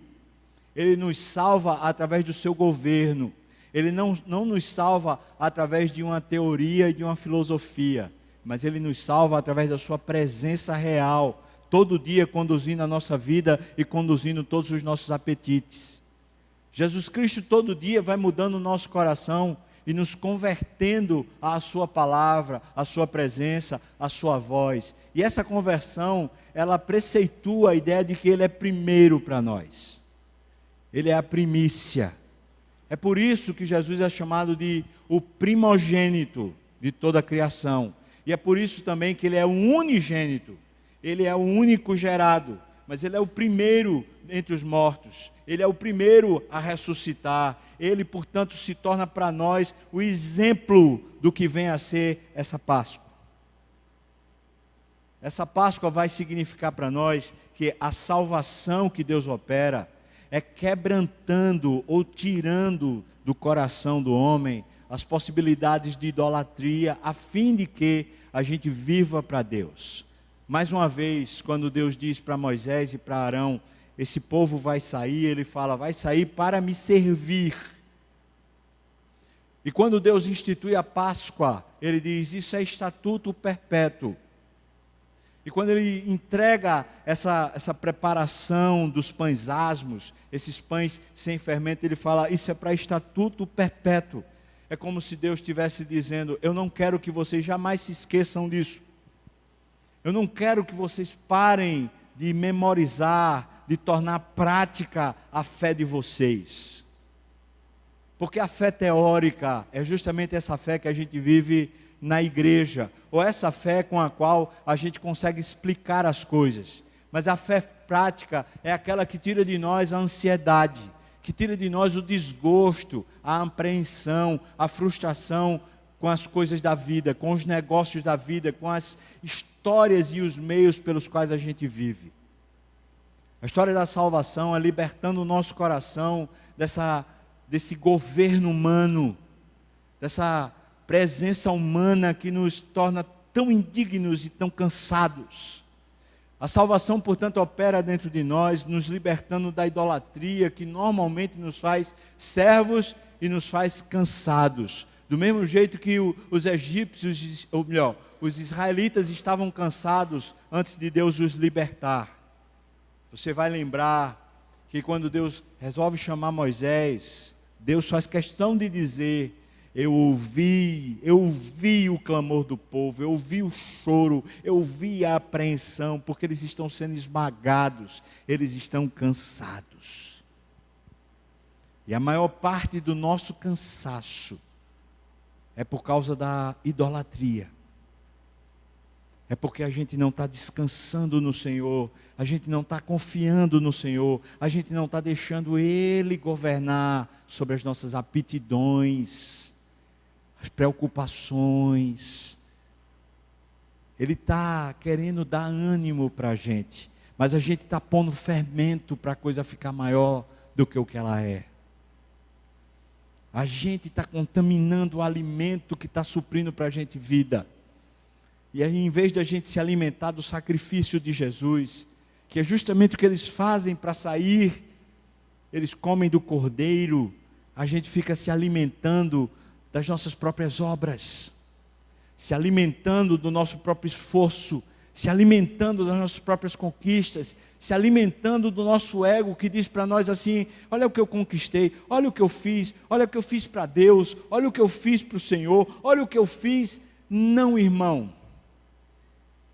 Ele nos salva através do seu governo. Ele não nos salva através de uma teoria e de uma filosofia, mas Ele nos salva através da sua presença real, todo dia conduzindo a nossa vida e conduzindo todos os nossos apetites. Jesus Cristo todo dia vai mudando o nosso coração e nos convertendo à sua palavra, à sua presença, à sua voz. E essa conversão, ela preceitua a ideia de que Ele é primeiro para nós. Ele é a primícia. É por isso que Jesus é chamado de o primogênito de toda a criação. E é por isso também que Ele é o unigênito. Ele é o único gerado, mas Ele é o primeiro entre os mortos. Ele é o primeiro a ressuscitar. Ele, portanto, se torna para nós o exemplo do que vem a ser essa Páscoa. Essa Páscoa vai significar para nós que a salvação que Deus opera é quebrantando ou tirando do coração do homem as possibilidades de idolatria, a fim de que a gente viva para Deus. Mais uma vez, quando Deus diz para Moisés e para Arão, esse povo vai sair, ele fala, vai sair para me servir. E quando Deus institui a Páscoa, ele diz, isso é estatuto perpétuo. E quando ele entrega essa preparação dos pães asmos, esses pães sem fermento, ele fala, isso é para estatuto perpétuo. É como se Deus estivesse dizendo, eu não quero que vocês jamais se esqueçam disso. Eu não quero que vocês parem de memorizar, de tornar prática a fé de vocês. Porque a fé teórica é justamente essa fé que a gente vive na igreja, ou essa fé com a qual a gente consegue explicar as coisas. Mas a fé prática é aquela que tira de nós a ansiedade, que tira de nós o desgosto, a apreensão, a frustração com as coisas da vida, com os negócios da vida, com as histórias e os meios pelos quais a gente vive. A história da salvação é libertando o nosso coração desse governo humano, dessa presença humana que nos torna tão indignos e tão cansados. A salvação, portanto, opera dentro de nós, nos libertando da idolatria que normalmente nos faz servos e nos faz cansados. Do mesmo jeito que os egípcios, ou melhor, os israelitas estavam cansados antes de Deus os libertar. Você vai lembrar que quando Deus resolve chamar Moisés, Deus faz questão de dizer, eu ouvi o clamor do povo, eu ouvi o choro, eu ouvi a apreensão, porque eles estão sendo esmagados, eles estão cansados. E a maior parte do nosso cansaço é por causa da idolatria. É porque a gente não está descansando no Senhor, a gente não está confiando no Senhor, a gente não está deixando Ele governar sobre as nossas aptidões, as preocupações. Ele está querendo dar ânimo para a gente, mas a gente está pondo fermento para a coisa ficar maior do que o que ela é. A gente está contaminando o alimento que está suprindo para a gente vida. E aí, em vez de a gente se alimentar do sacrifício de Jesus, que é justamente o que eles fazem para sair, eles comem do cordeiro, a gente fica se alimentando das nossas próprias obras, se alimentando do nosso próprio esforço, se alimentando das nossas próprias conquistas, se alimentando do nosso ego que diz para nós assim, olha o que eu conquistei, olha o que eu fiz para Deus, olha o que eu fiz para o Senhor, olha o que eu fiz. Não, irmão,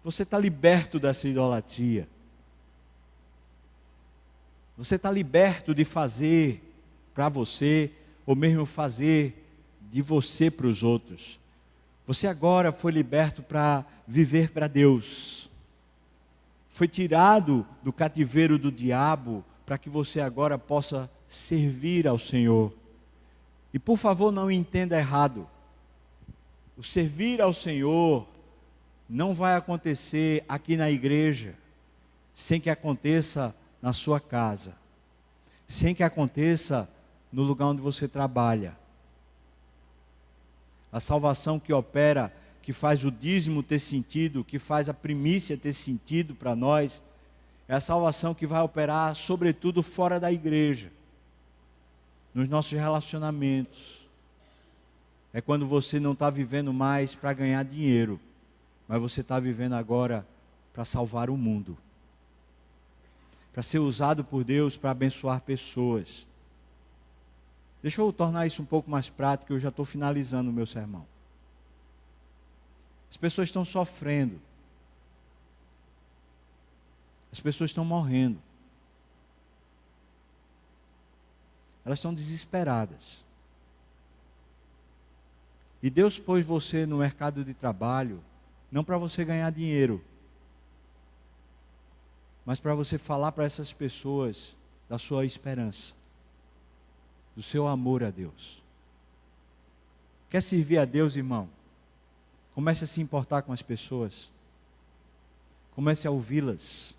você está liberto dessa idolatria, você está liberto de fazer para você, ou mesmo fazer de você para os outros. Você agora foi liberto para viver para Deus. Foi tirado do cativeiro do diabo para que você agora possa servir ao Senhor. E por favor, não entenda errado. O servir ao Senhor não vai acontecer aqui na igreja sem que aconteça na sua casa, sem que aconteça no lugar onde você trabalha. A salvação que opera, que faz o dízimo ter sentido, que faz a primícia ter sentido para nós, é a salvação que vai operar sobretudo fora da igreja, nos nossos relacionamentos. É quando você não está vivendo mais para ganhar dinheiro, mas você está vivendo agora para salvar o mundo, para ser usado por Deus para abençoar pessoas. Deixa eu tornar isso um pouco mais prático, eu já estou finalizando o meu sermão. As pessoas estão sofrendo. As pessoas estão morrendo. Elas estão desesperadas. E Deus pôs você no mercado de trabalho, não para você ganhar dinheiro, mas para você falar para essas pessoas da sua esperança, do seu amor a Deus. Quer servir a Deus, irmão? Comece a se importar com as pessoas. Comece a ouvi-las.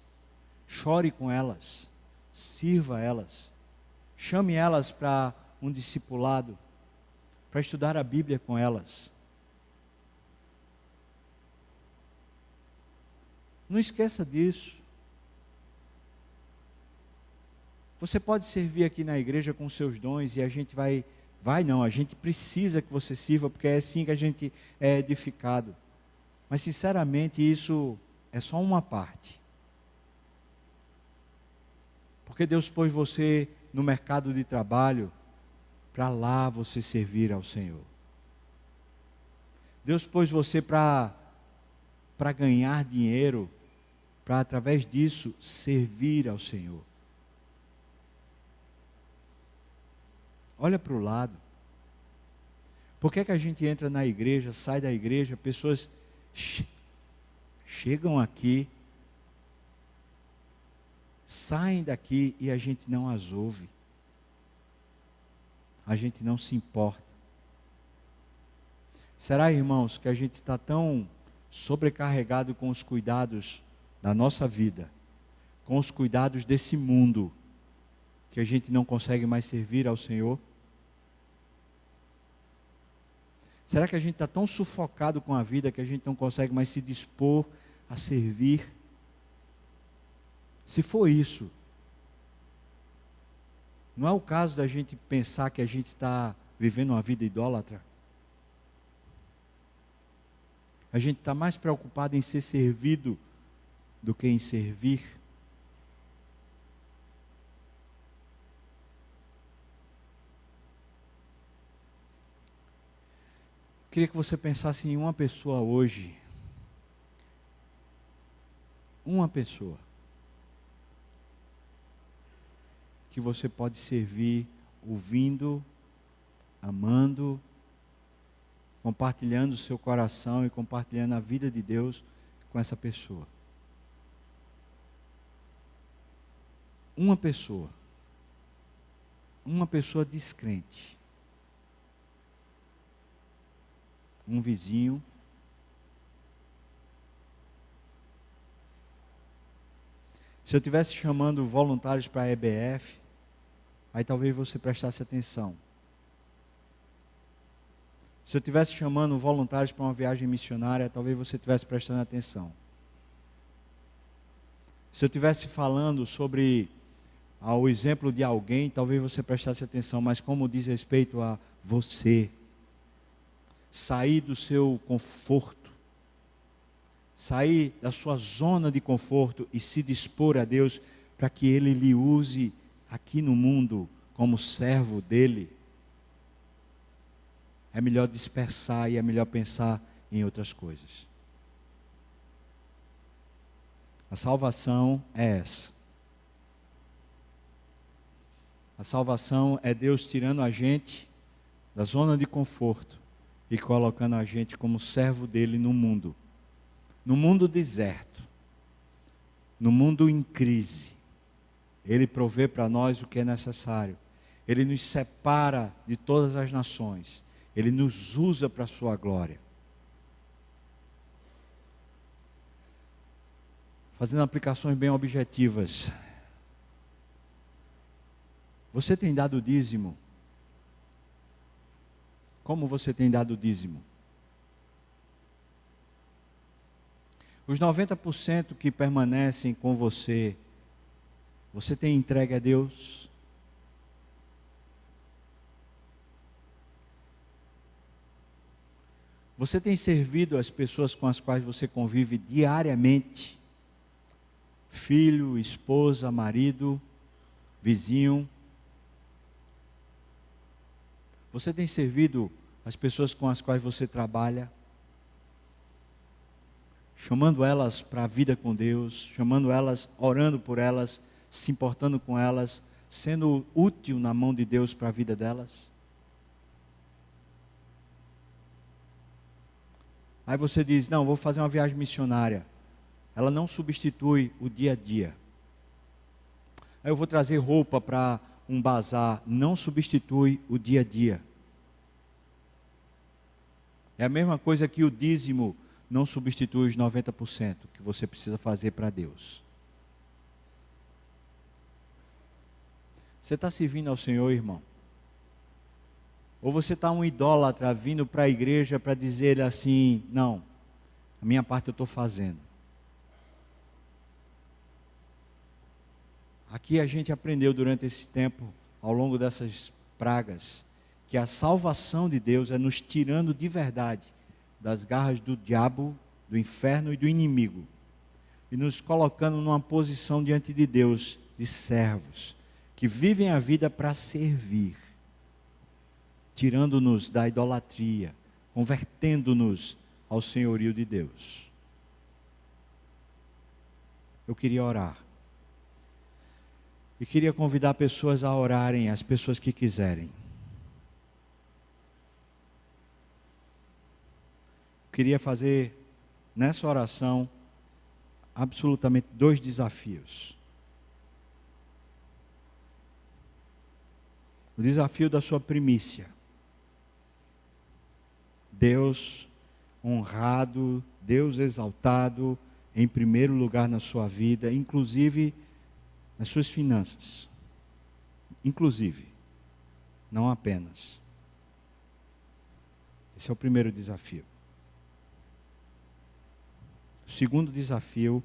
Chore com elas. Sirva elas. Chame elas para um discipulado, para estudar a Bíblia com elas. Não esqueça disso. Você pode servir aqui na igreja com seus dons e a gente a gente precisa que você sirva, porque é assim que a gente é edificado. Mas sinceramente isso é só uma parte. Porque Deus pôs você no mercado de trabalho para lá você servir ao Senhor. Deus pôs você para ganhar dinheiro, para através disso servir ao Senhor. Olha para o lado. Por que a gente entra na igreja, sai da igreja, pessoas chegam aqui, saem daqui e a gente não as ouve. A gente não se importa. Será, irmãos, que a gente está tão sobrecarregado com os cuidados da nossa vida, com os cuidados desse mundo, que a gente não consegue mais servir ao Senhor? Será que a gente está tão sufocado com a vida que a gente não consegue mais se dispor a servir? Se for isso, não é o caso da gente pensar que a gente está vivendo uma vida idólatra? A gente está mais preocupado em ser servido do que em servir. Queria que você pensasse em uma pessoa hoje. Uma pessoa que você pode servir ouvindo, amando, compartilhando o seu coração e compartilhando a vida de Deus com essa pessoa. Uma pessoa descrente. Um vizinho. Se eu estivesse chamando voluntários para a EBF, aí talvez você prestasse atenção. Se eu estivesse chamando voluntários para uma viagem missionária, talvez você estivesse prestando atenção. Se eu estivesse falando sobre o exemplo de alguém, talvez você prestasse atenção, mas como diz respeito a você, sair do seu conforto, sair da sua zona de conforto e se dispor a Deus para que Ele lhe use aqui no mundo como servo dEle, é melhor dispersar e é melhor pensar em outras coisas. A salvação é essa. A salvação é Deus tirando a gente da zona de conforto e colocando a gente como servo dele no mundo deserto, no mundo em crise. Ele provê para nós o que é necessário. Ele nos separa de todas as nações. Ele nos usa para a sua glória. Fazendo aplicações bem objetivas. Você tem dado dízimo? Como você tem dado dízimo? Os 90% que permanecem com você, você tem entregue a Deus? Você tem servido as pessoas com as quais você convive diariamente? Filho, esposa, marido, vizinho? Você tem servido as pessoas com as quais você trabalha? Chamando elas para a vida com Deus, chamando elas, orando por elas, se importando com elas, sendo útil na mão de Deus para a vida delas? Aí você diz, não, vou fazer uma viagem missionária. Ela não substitui o dia a dia. Aí eu vou trazer roupa para um bazar. Não substitui o dia a dia. É a mesma coisa que o dízimo não substitui os 90% que você precisa fazer para Deus. Você está servindo ao Senhor, irmão? Ou você está um idólatra vindo para a igreja para dizer assim, não, a minha parte eu estou fazendo. Aqui a gente aprendeu durante esse tempo, ao longo dessas pragas, que a salvação de Deus é nos tirando de verdade das garras do diabo, do inferno e do inimigo, e nos colocando numa posição diante de Deus, de servos, que vivem a vida para servir, tirando-nos da idolatria, convertendo-nos ao senhorio de Deus. Eu queria orar. E queria convidar pessoas a orarem, as pessoas que quiserem. Queria fazer nessa oração absolutamente 2 desafios. O desafio da sua primícia. Deus honrado, Deus exaltado em primeiro lugar na sua vida, inclusive nas suas finanças. Inclusive, não apenas. Esse é o primeiro desafio. O segundo desafio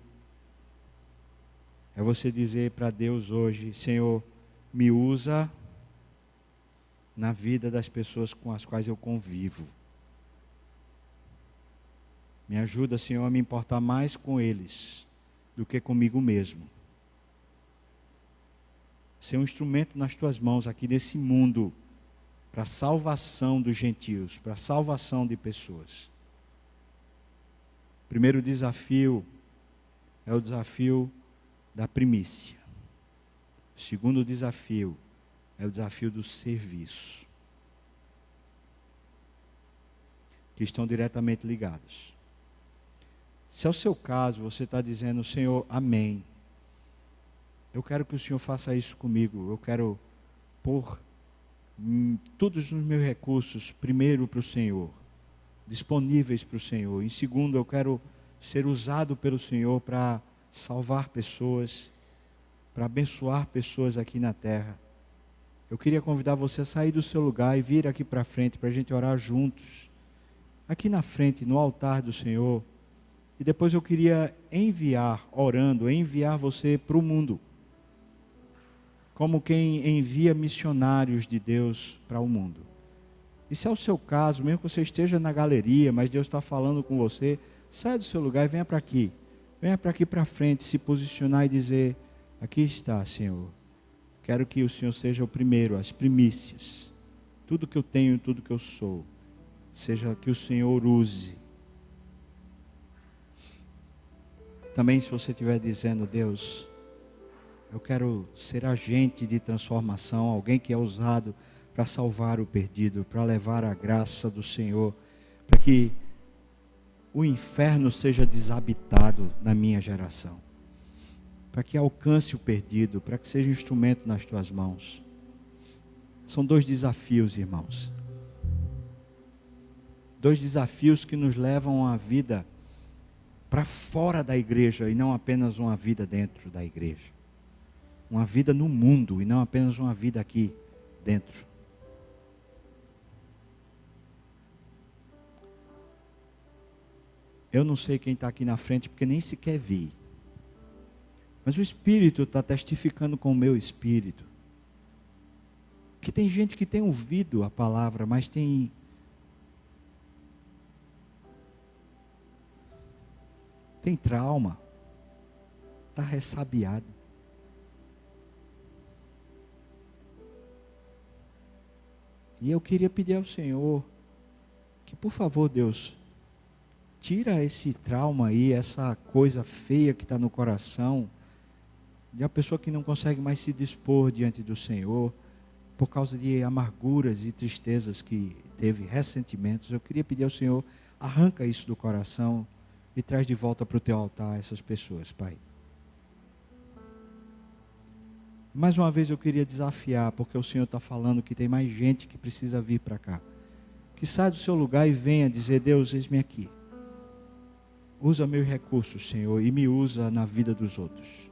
é você dizer para Deus hoje: Senhor, me usa na vida das pessoas com as quais eu convivo. Me ajuda, Senhor, a me importar mais com eles do que comigo mesmo. Ser um instrumento nas tuas mãos aqui nesse mundo para a salvação dos gentios, para a salvação de pessoas. O primeiro desafio é o desafio da primícia. O segundo desafio é o desafio do serviço, que estão diretamente ligados. Se é o seu caso, você está dizendo: Senhor, amém. Eu quero que o Senhor faça isso comigo. Eu quero pôr todos os meus recursos, primeiro para o Senhor, disponíveis para o Senhor. Em segundo, eu quero ser usado pelo Senhor para salvar pessoas, para abençoar pessoas aqui na terra. Eu queria convidar você a sair do seu lugar e vir aqui para frente para a gente orar juntos. Aqui na frente, no altar do Senhor. E depois eu queria enviar você para o mundo. Como quem envia missionários de Deus para o mundo. E se é o seu caso, mesmo que você esteja na galeria, mas Deus está falando com você, saia do seu lugar e venha para aqui. Venha para aqui para frente, se posicionar e dizer: aqui está, Senhor. Quero que o Senhor seja o primeiro, as primícias. Tudo que eu tenho, tudo que eu sou. Seja que o Senhor use. Também, se você estiver dizendo: Deus, eu quero ser agente de transformação, alguém que é usado para salvar o perdido, para levar a graça do Senhor, para que o inferno seja desabitado na minha geração, para que alcance o perdido, para que seja instrumento nas tuas mãos. São 2 desafios, irmãos. 2 desafios que nos levam a vida para fora da igreja e não apenas uma vida dentro da igreja. Uma vida no mundo e não apenas uma vida aqui dentro. Eu não sei quem está aqui na frente porque nem sequer vi. Mas o Espírito está testificando com o meu espírito. Que tem gente que tem ouvido a palavra, mas tem trauma, está ressabiado. E eu queria pedir ao Senhor que, por favor, Deus, tira esse trauma aí, essa coisa feia que está no coração, de uma pessoa que não consegue mais se dispor diante do Senhor, por causa de amarguras e tristezas que teve, ressentimentos. Eu queria pedir ao Senhor, arranca isso do coração e traz de volta para o teu altar essas pessoas, Pai. Mais uma vez eu queria desafiar, porque o Senhor está falando que tem mais gente que precisa vir para cá. Que saia do seu lugar e venha dizer: Deus, eis-me aqui. Usa meus recursos, Senhor, e me usa na vida dos outros.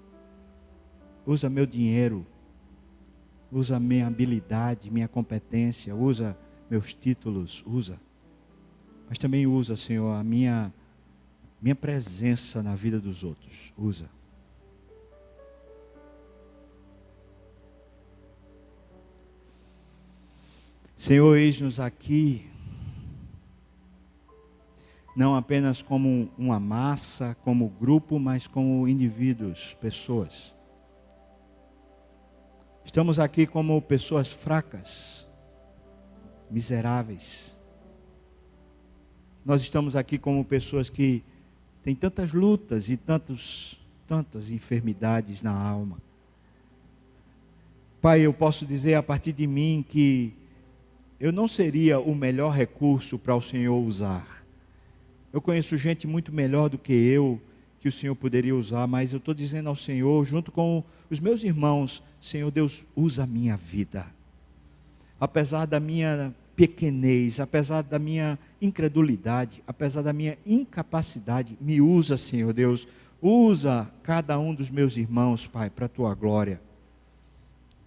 Usa meu dinheiro, usa minha habilidade, minha competência, usa meus títulos, usa. Mas também usa, Senhor, a minha presença na vida dos outros, usa. Senhor, eis-nos aqui, não apenas como uma massa, como grupo, mas como indivíduos, pessoas. Estamos aqui como pessoas fracas, miseráveis. Nós estamos aqui como pessoas que têm tantas lutas e tantas enfermidades na alma. Pai, eu posso dizer a partir de mim que eu não seria o melhor recurso para o Senhor usar. Eu conheço gente muito melhor do que eu, que o Senhor poderia usar, mas eu estou dizendo ao Senhor, junto com os meus irmãos, Senhor Deus, usa a minha vida. Apesar da minha pequenez, apesar da minha incredulidade, apesar da minha incapacidade, me usa, Senhor Deus. Usa cada um dos meus irmãos, Pai, para a Tua glória.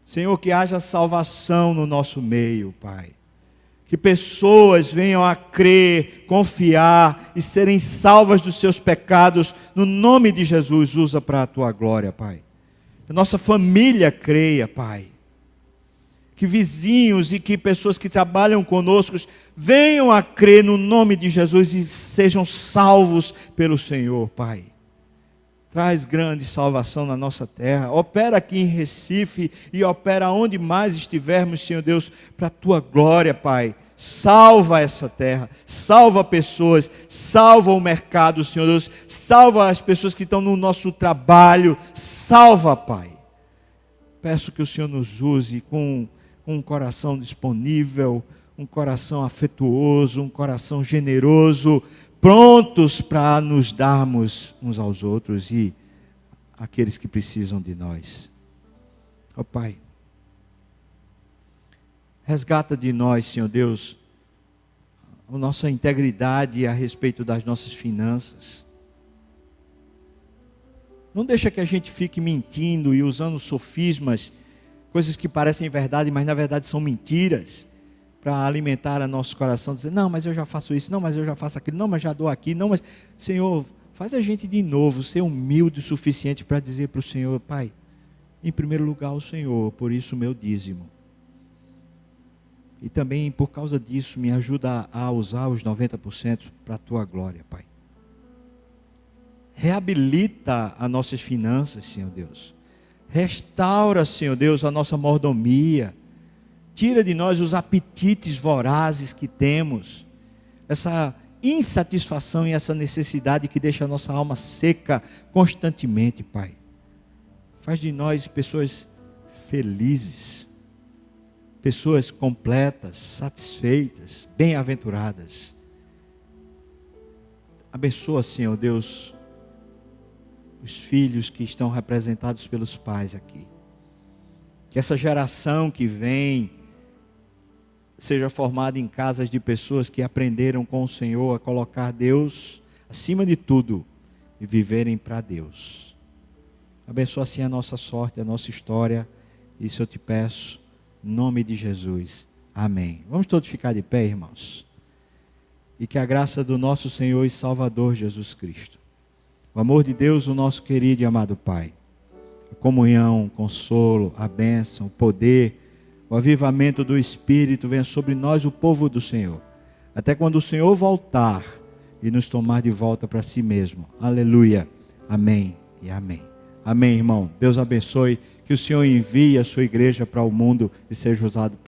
Senhor, que haja salvação no nosso meio, Pai. Que pessoas venham a crer, confiar e serem salvas dos seus pecados. No nome de Jesus, usa para a Tua glória, Pai. Que a nossa família creia, Pai. Que vizinhos e que pessoas que trabalham conosco venham a crer no nome de Jesus e sejam salvos pelo Senhor, Pai. Traz grande salvação na nossa terra. Opera aqui em Recife e opera onde mais estivermos, Senhor Deus, para a Tua glória, Pai. Salva essa terra, salva pessoas, salva o mercado, Senhor Deus, salva as pessoas que estão no nosso trabalho, salva, Pai. Peço que o Senhor nos use com um coração disponível, um coração afetuoso, um coração generoso, prontos para nos darmos uns aos outros e àqueles que precisam de nós. Ó Pai, resgata de nós, Senhor Deus, a nossa integridade a respeito das nossas finanças. Não deixa que a gente fique mentindo e usando sofismas, coisas que parecem verdade, mas na verdade são mentiras, para alimentar a nosso coração, dizer, não, mas eu já faço isso, não, mas eu já faço aquilo, não, mas já dou aqui, não, mas, Senhor, faz a gente de novo ser humilde o suficiente para dizer para o Senhor, Pai, em primeiro lugar o Senhor, por isso o meu dízimo. E também por causa disso me ajuda a usar os 90% para a Tua glória, Pai. Reabilita as nossas finanças, Senhor Deus. Restaura, Senhor Deus, a nossa mordomia. Tira de nós os apetites vorazes que temos. Essa insatisfação e essa necessidade que deixa a nossa alma seca constantemente, Pai. Faz de nós pessoas felizes. Pessoas completas, satisfeitas, bem-aventuradas. Abençoa, Senhor Deus, os filhos que estão representados pelos pais aqui. Que essa geração que vem seja formada em casas de pessoas que aprenderam com o Senhor a colocar Deus acima de tudo e viverem para Deus. Abençoa assim a nossa sorte, a nossa história. Isso eu te peço. Em nome de Jesus. Amém. Vamos todos ficar de pé, irmãos. E que a graça do nosso Senhor e Salvador Jesus Cristo, o amor de Deus, o nosso querido e amado Pai, a comunhão, o consolo, a bênção, o poder, o avivamento do Espírito venha sobre nós, o povo do Senhor, até quando o Senhor voltar e nos tomar de volta para si mesmo. Aleluia. Amém e amém. Amém, irmão. Deus abençoe. Que o Senhor envie a sua igreja para o mundo e seja usado